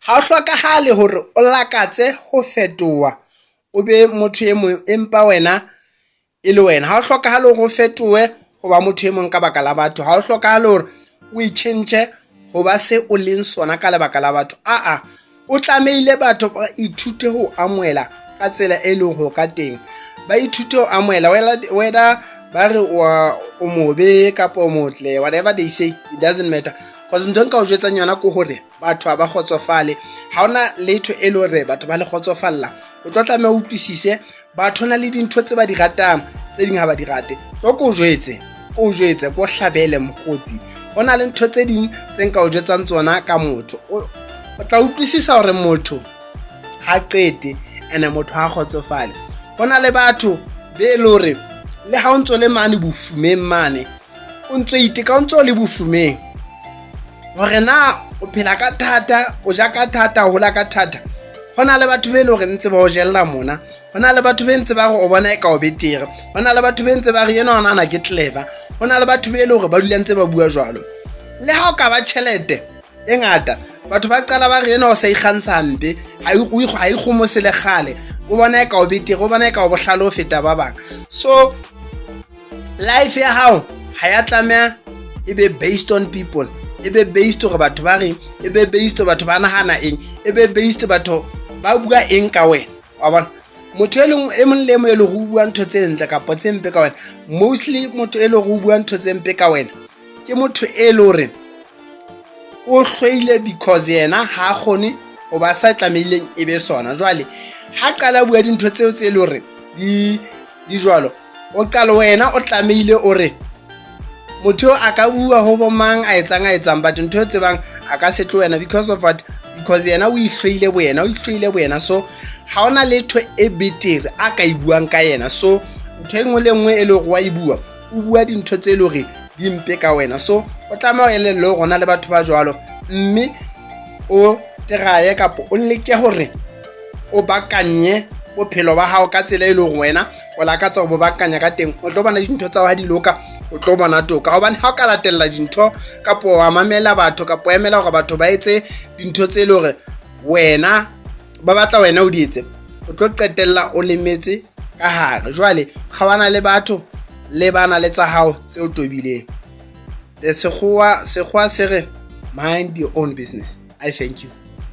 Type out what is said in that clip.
ha o hlokahale hore o lakatse ho fetoha o be motho e mong empa wena e le wena. Ha o hlokahale hore o fetohe ho ba motho e mong ka baka la batho. Ha o hlokahale hore o itjhentjhe ho ba se o leng sona ka lebaka la batho. O tlamehile batho ba ithute ho amohela ka tsela e leng ho ka teng. Ba ithute ho amohela whether ba re o mobe kapa o motle, whatever they say, it doesn't matter. Because ntho nka o jwetsang yona ke hore batho ha ba kgotsofale. Ha ona letho e le hore batho ba le kgotsofalla. O tlo tlameha o utlwisise batho na le dintho tse ba di ratang, tse ding ha ba di rate. So ko jwetse ko hlabele mokgotsi. Hona le ntho tse ding tse nka o jwetsang tsona ka motho. O tla utlwisisa hore motho ha qete ene motho ha kgotsofale. Hona le batho be le hore le ha o ntso le mane bofumeng mane, o ntso iteka o ntso le bofumeng hore na o phela ka thata, o ja ka thata, o hola ka thata. Hona le batho be le hore ntse ba o jella mona. Hona le batho be ntse ba re o bona eka o betere. Hona le batho be ntse ba re yena ona ke clever. Hona le batho be le hore ba dula ntse ba bua jwalo. Le ha o ka ba tjhelete e ngata, batho ba qala ba re yena o sa ikgantsha mpe, ha e khomose le khale. O bona eka o betere, o bona eka o bohlale o feta ba bang. So life ya hao ha ya tlameha e be based on people, e be based hore batho ba reng, e be based batho ba nahana eng, e be based batho ba bua eng ka wena. Wa bona motho e mong le mong e le go bua ntho tse ntle kapa tse mpe ka wena, mostly motho e le go bua ntho tse mpe ka wena ke motho e le hore o hlwele because yena ha khone ho ba sa tlameileng e be sona. Jwale ha qala bua dintho tseo tse le hore di jwalo, o qala wena o tlameile hore motho a ka bua ho bomang a etsang but ntho tse bang a ka se tlo wena because of what, because yena o ihlwile boyena. So ha ona letho e betere a ka ibuang ka yena. So ntho engwe le engwe e le go wa ibua, o bua dintho tse le hore di mpe ka wena. So o tlameha o elelle hore ona le batho ba jwalo, mme o teraye kapa o leke hore o bakanye bophelo ba hao ka tsela e le hore wena o lakatsa ho bakanya ka teng. O tlo bona dintho tsa ha di loka, o tlo bona toka. Hobane ha o ka latella dintho kapa wa mamela batho kapa o emela hore batho ba etse dintho tse le hore wena ba batla wena o di etse, o tlo qetella o lemetse ka hare. Jwale kgawana le batho le bana le tsa hao tse o tobileng. Sekgowa se re mind your own business. I thank you.